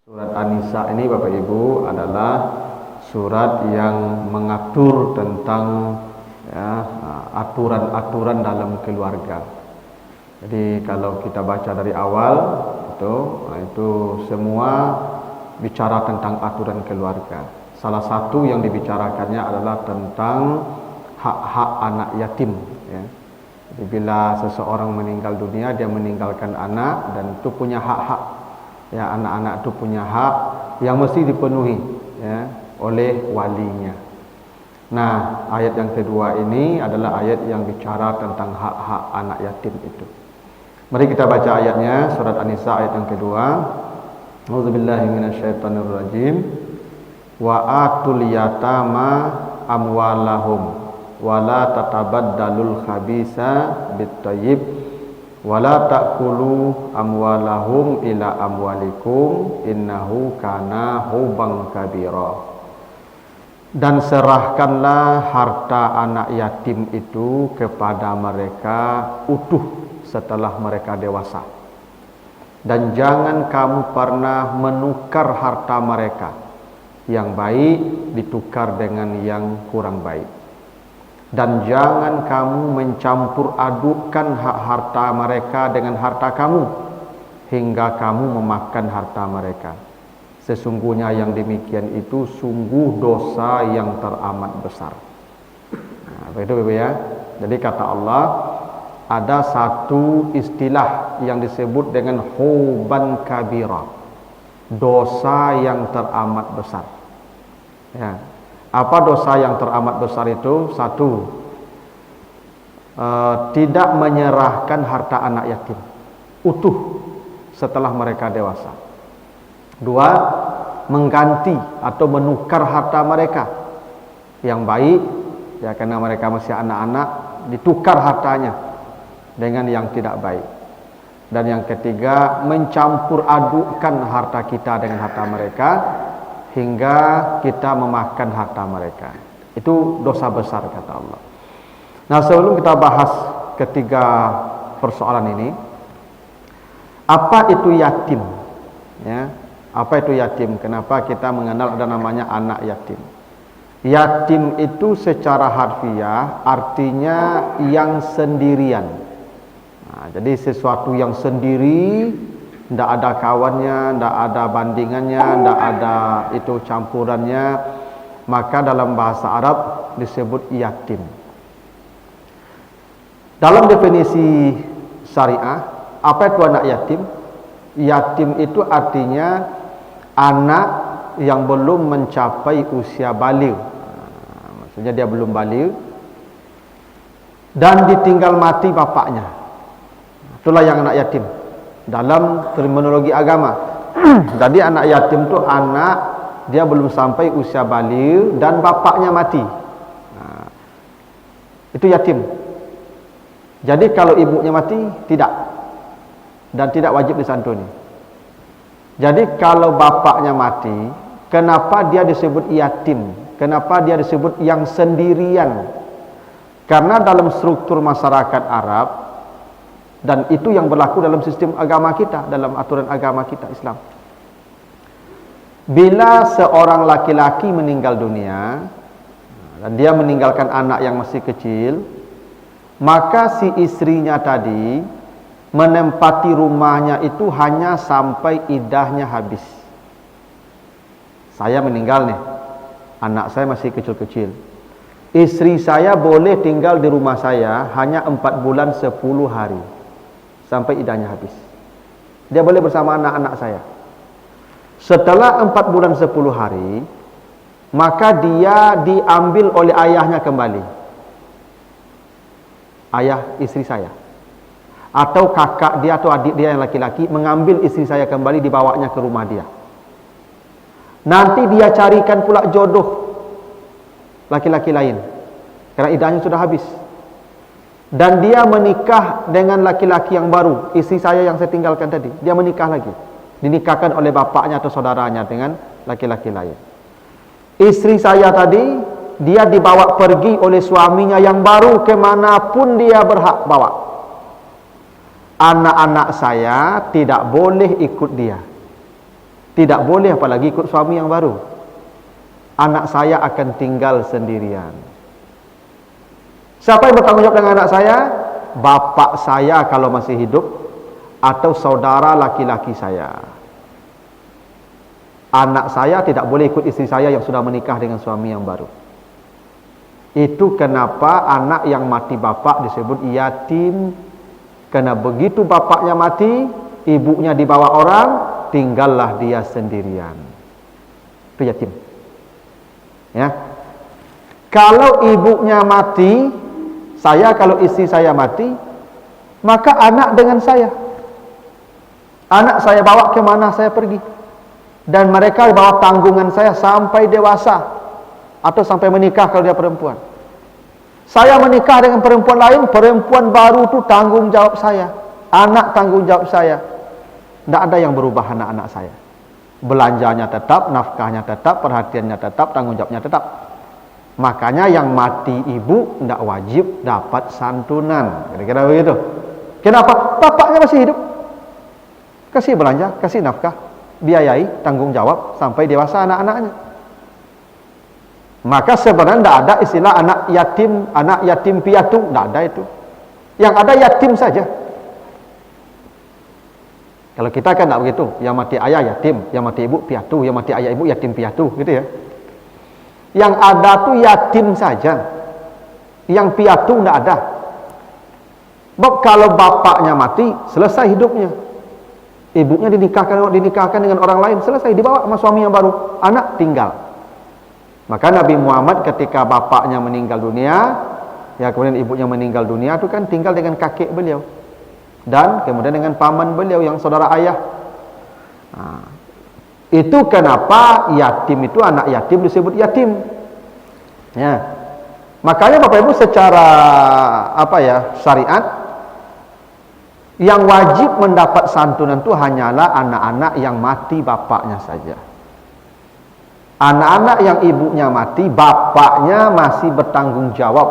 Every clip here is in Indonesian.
Surat An-Nisa ini Bapak Ibu adalah surat yang mengatur tentang aturan-aturan dalam keluarga. Jadi kalau kita baca dari awal itu semua bicara tentang aturan keluarga. Salah satu yang dibicarakannya adalah tentang hak-hak anak yatim. Ya. Jadi bila seseorang meninggal dunia, dia meninggalkan anak dan itu punya hak-hak. Ya, anak-anak itu punya hak yang mesti dipenuhi ya, oleh walinya. Nah, ayat yang kedua ini adalah ayat yang bicara tentang hak-hak anak yatim itu. Mari kita baca ayatnya, surat An-Nisa ayat yang kedua. A'udzubillahi minasyaitonirrajim. Wa atul yatama amwalahum wa la tatabaddalul khabisa bit-thayyib wala ta'kulu amwalahum ila amwalikum innahu kana huban kabira. Dan serahkanlah harta anak yatim itu kepada mereka utuh setelah mereka dewasa. Dan jangan kamu pernah menukar harta mereka yang baik ditukar dengan yang kurang baik. Dan jangan kamu mencampur adukkan hak harta mereka dengan harta kamu hingga kamu memakan harta mereka. Sesungguhnya yang demikian itu sungguh dosa yang teramat besar. Nah, begitu Bapak ya. Jadi kata Allah, ada satu istilah yang disebut dengan huban kabira, dosa yang teramat besar. Ya. Apa dosa yang teramat besar itu? Satu, tidak menyerahkan harta anak yatim utuh setelah mereka dewasa. Dua, mengganti atau menukar harta mereka yang baik, ya karena mereka masih anak-anak, ditukar hartanya dengan yang tidak baik. Dan yang ketiga, mencampur adukkan harta kita dengan harta mereka hingga kita memakan harta mereka. Itu dosa besar kata Allah. Nah, sebelum kita bahas ketiga persoalan ini, apa itu yatim? Ya, apa itu yatim? Kenapa kita mengenal ada namanya anak yatim? Yatim itu secara harfiah artinya yang sendirian. Nah, jadi sesuatu yang sendiri, tidak ada kawannya, tidak ada bandingannya, tidak ada itu campurannya, maka dalam bahasa Arab disebut yatim. Dalam definisi syariah, apa itu anak yatim? Yatim itu artinya anak yang belum mencapai usia baligh. Maksudnya dia belum baligh dan ditinggal mati bapaknya. Itulah yang anak yatim dalam terminologi agama. Jadi anak yatim itu anak dia belum sampai usia baligh dan bapaknya mati. Nah, itu yatim. Jadi kalau ibunya mati tidak, dan tidak wajib disantuni. Jadi kalau bapaknya mati, kenapa dia disebut yatim? Kenapa dia disebut yang sendirian? Karena dalam struktur masyarakat Arab, dan itu yang berlaku dalam sistem agama kita, dalam aturan agama kita Islam. Bila seorang laki-laki meninggal dunia dan dia meninggalkan anak yang masih kecil, maka si istrinya tadi menempati rumahnya itu hanya sampai iddahnya habis. Saya meninggal nih, anak saya masih kecil-kecil. Istri saya boleh tinggal di rumah saya hanya 4 bulan 10 hari. Sampai iddahnya habis. Dia boleh bersama anak-anak saya. Setelah 4 bulan 10 hari, maka dia diambil oleh ayahnya kembali. Ayah istri saya. Atau kakak dia atau adik dia yang laki-laki mengambil istri saya kembali, dibawanya ke rumah dia. Nanti dia carikan pula jodoh laki-laki lain. Karena iddahnya sudah habis. Dan dia menikah dengan laki-laki yang baru, istri saya yang saya tinggalkan tadi, dia menikah lagi, dinikahkan oleh bapaknya atau saudaranya dengan laki-laki lain. Istri saya tadi, dia dibawa pergi oleh suaminya yang baru kemanapun dia berhak bawa. Anak-anak saya tidak boleh ikut dia. Tidak boleh apalagi ikut suami yang baru. Anak saya akan tinggal sendirian. Siapa yang bertanggung jawab dengan anak saya? Bapak saya kalau masih hidup, atau saudara laki-laki saya. Anak saya tidak boleh ikut istri saya yang sudah menikah dengan suami yang baru. Itu kenapa anak yang mati bapak disebut yatim. Karena begitu bapaknya mati, ibunya dibawa orang, tinggallah dia sendirian. Itu yatim. Ya. Kalau ibunya mati, kalau istri saya mati, maka anak dengan saya. Anak saya bawa kemana saya pergi. Dan mereka bawa tanggungan saya sampai dewasa. Atau sampai menikah kalau dia perempuan. Saya menikah dengan perempuan lain, perempuan baru itu tanggung jawab saya. Anak tanggung jawab saya. Tidak ada yang berubah anak-anak saya. Belanjanya tetap, nafkahnya tetap, perhatiannya tetap, tanggung jawabnya tetap. Makanya yang mati ibu tidak wajib dapat santunan. Kira-kira begitu. Kenapa? Bapaknya masih hidup. Kasih belanja, kasih nafkah, biayai, tanggung jawab sampai dewasa anak-anaknya. Maka sebenarnya tidak ada istilah anak yatim piatu, tidak ada itu. Yang ada yatim saja. Kalau kita kan tidak begitu. Yang mati ayah yatim, yang mati ibu piatu, yang mati ayah ibu yatim piatu, gitu ya. Yang ada tuh yatim saja. Yang piatu tidak ada. Sebab kalau bapaknya mati, selesai hidupnya. Ibunya dinikahkan dengan orang lain, selesai, dibawa sama suami yang baru, anak tinggal. Maka Nabi Muhammad ketika bapaknya meninggal dunia, ya kemudian ibunya meninggal dunia, itu kan tinggal dengan kakek beliau dan kemudian dengan paman beliau yang saudara ayah. Nah, itu kenapa yatim itu, anak yatim disebut yatim. Ya. Makanya Bapak Ibu secara syariat, yang wajib mendapat santunan itu hanyalah anak-anak yang mati bapaknya saja. Anak-anak yang ibunya mati, bapaknya masih bertanggung jawab.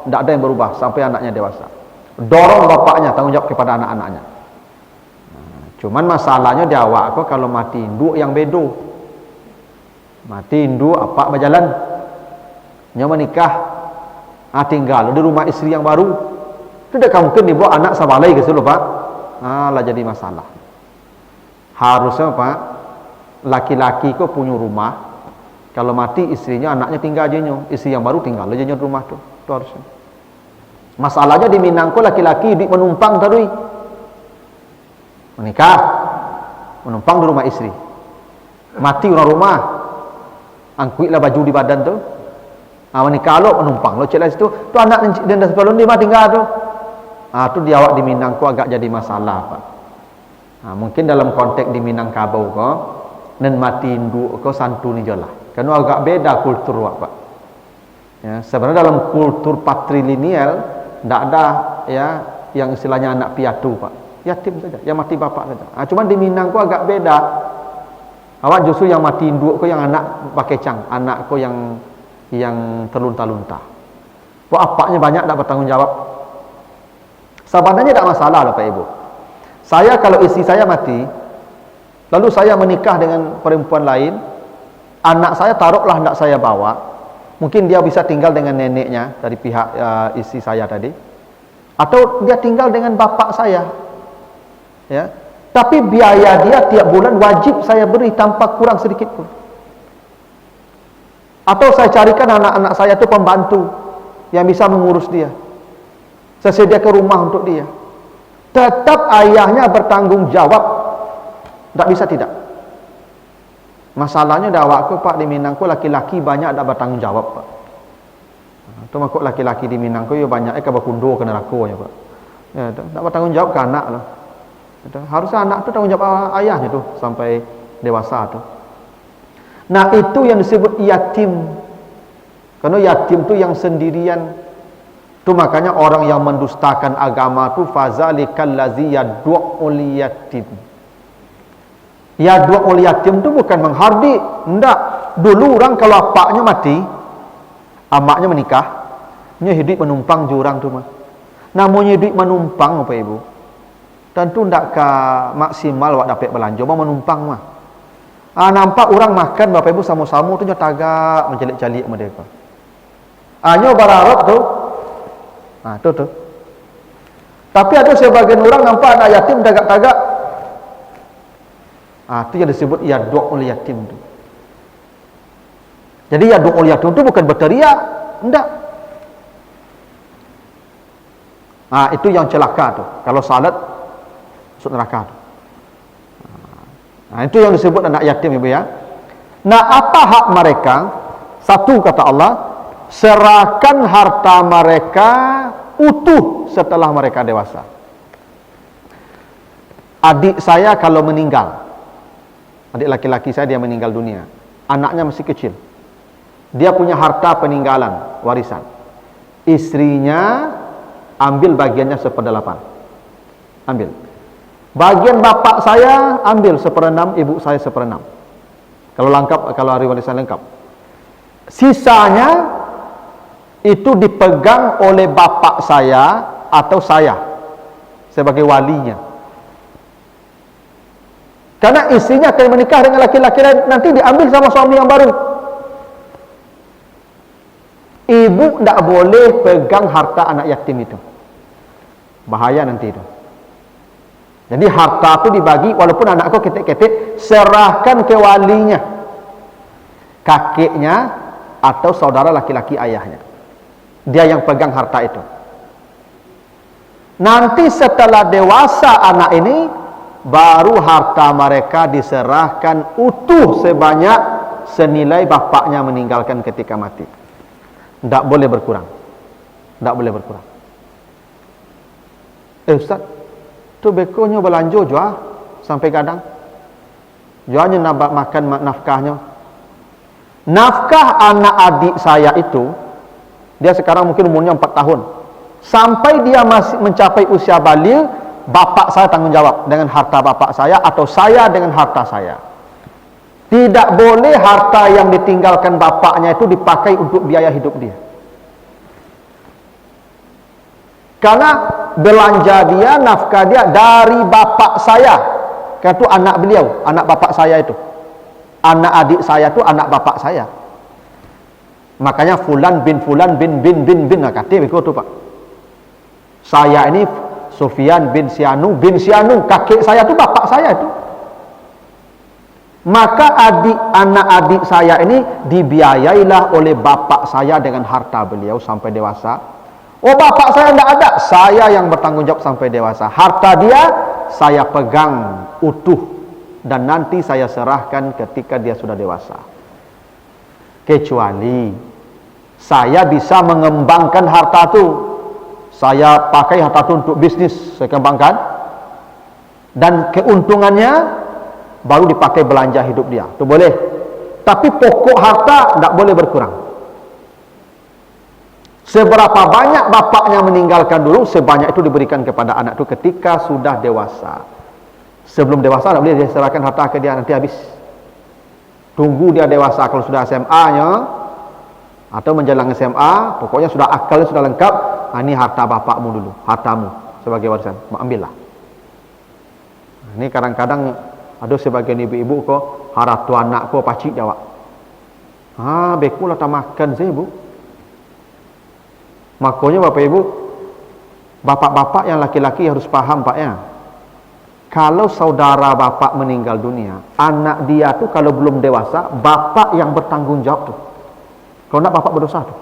Tidak ada yang berubah sampai anaknya dewasa. Dorong bapaknya, tanggung jawab kepada anak-anaknya. Nah, cuman masalahnya di awak kok kalau mati induk yang bedo. Mati induk apa berjalan. Nya menikah, tinggal di rumah istri yang baru. Tidak mungkin dibawa anak sabalai ke situ, Pak. Lah jadi masalah. Harusnya Pak, laki-laki kok punya rumah. Kalau mati istrinya, anaknya tinggal aja nyo. Istri yang baru tinggal aja nyo di rumah tuh. Itu harusnya. Masalahnya di Minang kok laki-laki menumpang terus. Menikah, menumpang di rumah istri. Mati orang rumah. Angkuitlah baju di badan tuh. Menikah lo menumpang lo cek situ. Tu anak dan sebelum dia tinggal tuh. Tu di awak di Minang kok agak jadi masalah, Pak. Mungkin dalam konteks di Minangkabau kok dan mati induk kok santuni jelah. Karena agak beda kultur, Pak. Ya, sebenarnya dalam kultur patrilineal tidak ada ya yang istilahnya anak piatu, Pak. Yatim saja, yang mati bapak saja. Cuman di Minang kok agak beda. Awak justru yang mati induk kok yang anak pakai cang, anak kok yang terlunta-lunta. Kok apaknya banyak tak bertanggung jawab. Sebenarnya tidak masalah loh Pak Ibu. Saya kalau istri saya mati, lalu saya menikah dengan perempuan lain, anak saya taruhlah tidak saya bawa, mungkin dia bisa tinggal dengan neneknya dari pihak istri saya tadi, atau dia tinggal dengan bapak saya, ya. Tapi biaya dia tiap bulan wajib saya beri tanpa kurang sedikit pun. Atau saya carikan anak-anak saya itu pembantu yang bisa mengurus dia. Saya sediakan rumah untuk dia. Tetap ayahnya bertanggung jawab. Tak bisa tidak. Masalahnya dah awakku Pak di Minangku laki-laki banyak tak bertanggung jawab, Pak. Tu makuk laki-laki di Minangku yo banyak ke berkundur ke neraka ya, Pak. Ya, tak bertanggung jawab ke anak lah. Harusnya anak tu tanggung jawab ayahnya tu sampai dewasa tu. Nah, itu yang disebut yatim. Karena yatim tu yang sendirian. Tu makanya orang yang mendustakan agama tu fazalikal ladzi yad'ul yatim. Yad'ul yatim tu bukan menghardik, enggak. Dulu orang kalau apaknya mati, amaknya menikah, nya hidup menumpang jurang tu mah. Namanya hidup menumpang Bapak Ibu. Tentu ndak ka maksimal wak dapat belanja, mau menumpang mah. Nampak orang makan Bapak Ibu sama-sama tu tagak menjalik-jalik mereka. Nyo berharap tu. Tu. Tapi ada sebagian orang nampak anak yatim tagak-tagak. Itu yang disebut yad'ul yatim tu. Jadi yad'ul yatim tu bukan berteriak, enggak. Itu yang celaka tu. Kalau salat masuk neraka tu. Itu yang disebut anak yatim, Ibu ya. Apa hak mereka? Satu, kata Allah, serahkan harta mereka utuh setelah mereka dewasa. Adik saya kalau meninggal, adik laki-laki saya dia meninggal dunia, anaknya masih kecil, dia punya harta peninggalan, warisan. Istrinya ambil bagiannya 1/8. Ambil. Bagian bapak saya ambil 1/6, ibu saya 1/6. Kalau lengkap, kalau hari warisan lengkap. Sisanya itu dipegang oleh bapak saya atau saya sebagai walinya. Karena istrinya akan menikah dengan laki-laki lain, nanti diambil sama suami yang baru. Ibu tidak boleh pegang harta anak yatim itu. Bahaya nanti itu. Jadi harta itu dibagi, walaupun anakku ketik-ketik, serahkan ke walinya, kakeknya atau saudara laki-laki ayahnya. Dia yang pegang harta itu. Nanti setelah dewasa anak ini, baru harta mereka diserahkan utuh sebanyak senilai bapaknya meninggalkan ketika mati. Tidak boleh berkurang. Tidak boleh berkurang. Ustaz, tu bekonya belanja jual sampai kadang. Jualnya nak makan nafkahnya. Nafkah anak adik saya itu, dia sekarang mungkin umurnya 4 tahun. Sampai dia masih mencapai usia baligh, bapak saya tanggung jawab dengan harta bapak saya atau saya dengan harta saya. Tidak boleh harta yang ditinggalkan bapaknya itu dipakai untuk biaya hidup dia. Karena belanja dia, nafkah dia dari bapak saya. Karena itu anak beliau, anak bapak saya itu. Anak adik saya itu anak bapak saya. Makanya fulan bin kata begitu tu Pak. Saya ini Sufyan bin Sianu, kakek saya itu bapak saya itu. Maka anak adik saya ini dibiayailah oleh bapak saya dengan harta beliau sampai dewasa. Oh, bapak saya tidak ada, saya yang bertanggung jawab sampai dewasa. Harta dia saya pegang utuh dan nanti saya serahkan ketika dia sudah dewasa. Kecuali saya bisa mengembangkan harta itu, saya pakai harta itu untuk bisnis, saya kembangkan, dan keuntungannya baru dipakai belanja hidup dia, itu boleh. Tapi pokok harta tidak boleh berkurang. Seberapa banyak bapaknya meninggalkan dulu, sebanyak itu diberikan kepada anak itu ketika sudah dewasa. Sebelum dewasa tidak boleh diserahkan harta ke dia, nanti habis. Tunggu dia dewasa, kalau sudah SMA-nya atau menjelang SMA, pokoknya sudah akalnya sudah lengkap. Ini harta bapakmu dulu, hartamu sebagai warisan, ambillah. Ini kadang-kadang ada sebagian ibu-ibu kok harap tu anak kok pacik jawab. Bekulah tak makan saya ibu. Makanya Bapak Ibu, bapak-bapak yang laki-laki harus paham Pak ya. Kalau saudara bapak meninggal dunia, anak dia tuh kalau belum dewasa, bapak yang bertanggung jawab tuh. Kalau enggak bapak berdosa tuh.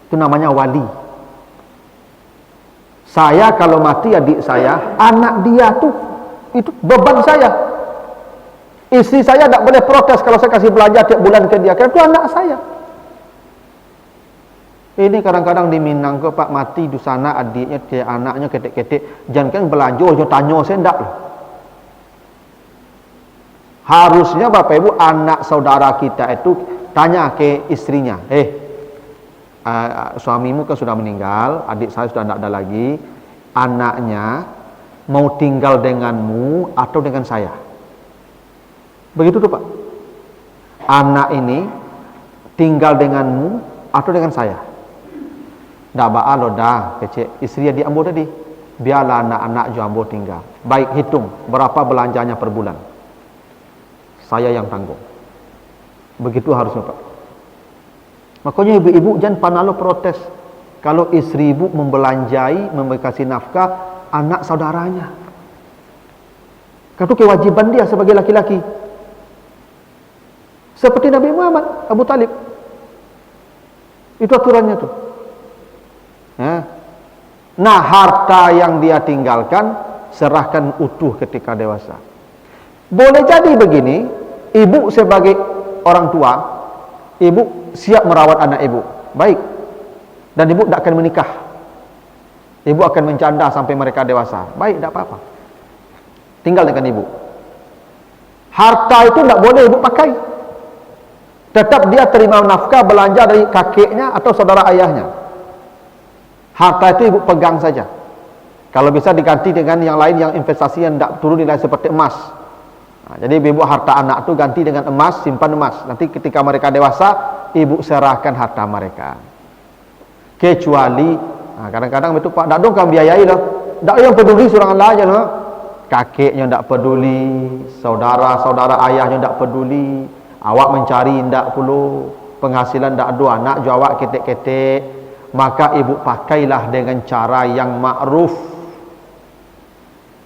Itu namanya wali. Saya kalau mati adik saya, anak dia tuh itu beban saya. Istri saya tidak boleh protes kalau saya kasih belanja tiap bulan ke dia, karena itu anak saya. Ini kadang-kadang di Minang ke Pak mati di sana adiknya, anaknya ketik-ketik, jangan kan belanja, jangan tanya saya enggak loh. Harusnya Bapak Ibu anak saudara kita itu tanya ke istrinya, suamimu kan sudah meninggal, adik saya sudah tidak ada lagi, anaknya mau tinggal denganmu atau dengan saya? Begitu tuh Pak. Anak ini tinggal denganmu atau dengan saya? Dah baal dah kecil istri dia ambo tadi, biarlah anak-anak jo ambo tinggal. Baik hitung berapa belanjanya per bulan. saya yang tanggung. Begitu harusnya, Pak. Makanya ibu-ibu jangan panalo protes kalau istri ibu membelanjai, memberi nafkah anak saudaranya. Itu kewajiban dia sebagai laki-laki. Seperti Nabi Muhammad, Abu Talib. Itu aturannya tuh. Nah, harta yang dia tinggalkan serahkan utuh ketika dewasa. Boleh jadi begini, ibu sebagai orang tua, ibu siap merawat anak ibu, baik. Dan ibu tidak akan menikah. Ibu akan mencanda sampai mereka dewasa, baik, tidak apa-apa. Tinggal dengan ibu. Harta itu tidak boleh ibu pakai. Tetap dia terima nafkah belanja dari kakeknya atau saudara ayahnya. Harta itu ibu pegang saja. Kalau bisa diganti dengan yang lain, yang investasi yang tidak turun nilai seperti emas. Nah, jadi ibu harta anak itu ganti dengan emas, simpan emas. Nanti ketika mereka dewasa, ibu serahkan harta mereka. Kecuali, kadang-kadang itu Pak, tidak dong kamu biayai loh. Tidak yang peduli surangan lah aja loh. Kakeknya tidak peduli, saudara-saudara ayahnya tidak peduli. Awak mencari tidak perlu, penghasilan tidak ada, anak jawab ketek-ketek. Maka ibu pakailah dengan cara yang ma'ruf,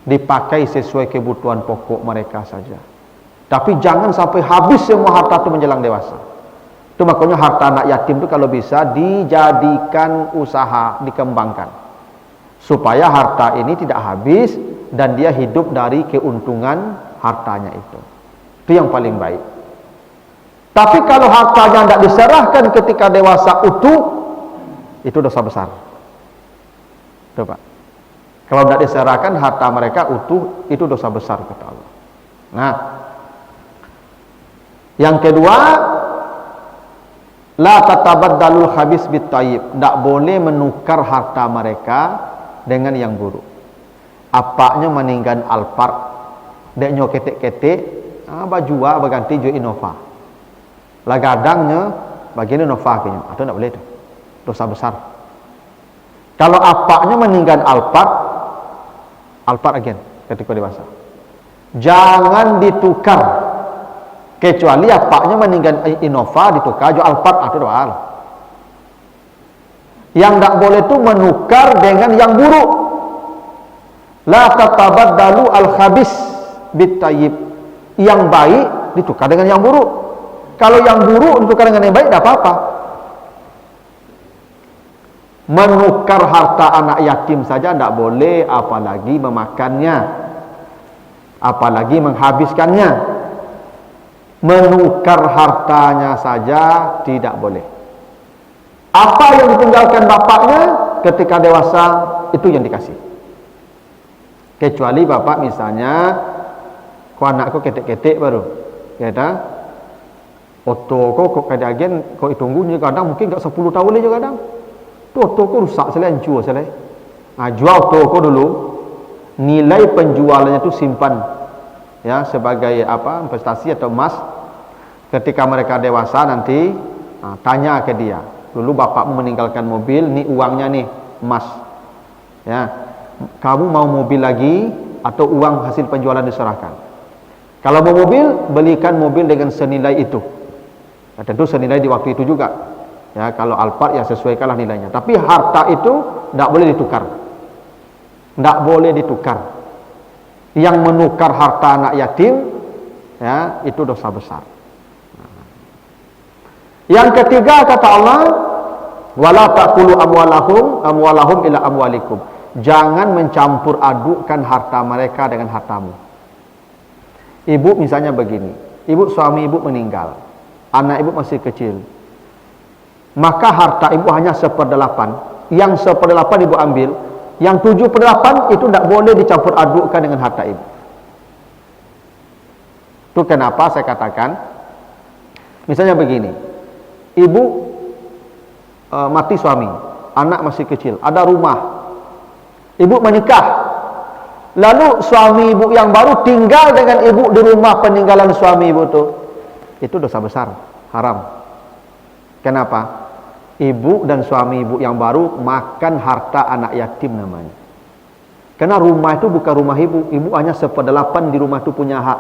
dipakai sesuai kebutuhan pokok mereka saja. Tapi jangan sampai habis semua harta itu menjelang dewasa. Itu makanya harta anak yatim itu kalau bisa dijadikan usaha, dikembangkan, supaya harta ini tidak habis dan dia hidup dari keuntungan hartanya itu. Itu yang paling baik. Tapi kalau hartanya tidak diserahkan ketika dewasa utuh, itu dosa besar. Tuh Pak. Kalau tidak diserahkan harta mereka utuh, itu dosa besar kata Allah. Nah, yang kedua, la tatabaddalul khabis bit thayyib. Tidak boleh menukar harta mereka dengan yang buruk. Apaknya meninggal Alphard, dek nyoketek-ketek, baju berganti jo Innova. Lagadangnya bagian Innova kayaknya. Atau tidak boleh itu. Dosa besar. Kalau apaknya meninggal Alphard again ketika dewasa, jangan ditukar. Kecuali apaknya meninggal Innova ditukar jo Alphard atau doal. Yang tidak boleh itu menukar dengan yang buruk. La tatabaddalu al-khabis bit thayyib. Yang baik ditukar dengan yang buruk. Kalau yang buruk ditukar dengan yang baik tidak apa-apa. Menukar harta anak yatim saja tidak boleh, apalagi memakannya, apalagi menghabiskannya. Menukar hartanya saja tidak boleh. Apa yang ditinggalkan bapaknya ketika dewasa, itu yang dikasih. Kecuali bapak misalnya, kau anakku ketek-ketek baru, kata, oto kau kadang kau tunggunya kadang mungkin tak 10 tahun aja kadang. Toko rusak selai, hancur selai. Jual toko dulu, nilai penjualannya itu simpan, ya, sebagai apa, investasi atau emas. Ketika mereka dewasa nanti, tanya ke dia, dulu bapakmu meninggalkan mobil, nih uangnya nih emas, ya, kamu mau mobil lagi atau uang hasil penjualan diserahkan? Kalau mau mobil, belikan mobil dengan senilai itu. Ya, tentu senilai di waktu itu juga. Ya, kalau Alphard ya sesuaikanlah nilainya. Tapi harta itu tidak boleh ditukar. Tidak boleh ditukar. Yang menukar harta anak yatim, ya, itu dosa besar. Yang ketiga kata Allah, wala taqulu amwalahum ila amwalikum. Jangan mencampur adukkan harta mereka dengan hartamu. Ibu misalnya begini, suami ibu meninggal, anak ibu masih kecil. Maka harta ibu hanya 1/8. Yang 1/8 ibu ambil, yang 7/8 itu tidak boleh dicampur adukkan dengan harta ibu. Itu kenapa saya katakan, misalnya begini, ibu mati suami, anak masih kecil, ada rumah, ibu menikah, lalu suami ibu yang baru tinggal dengan ibu di rumah peninggalan suami ibu itu dosa besar, haram. Kenapa? Ibu dan suami ibu yang baru makan harta anak yatim namanya. Karena rumah itu bukan rumah ibu. Ibu hanya 1/8 di rumah itu punya hak.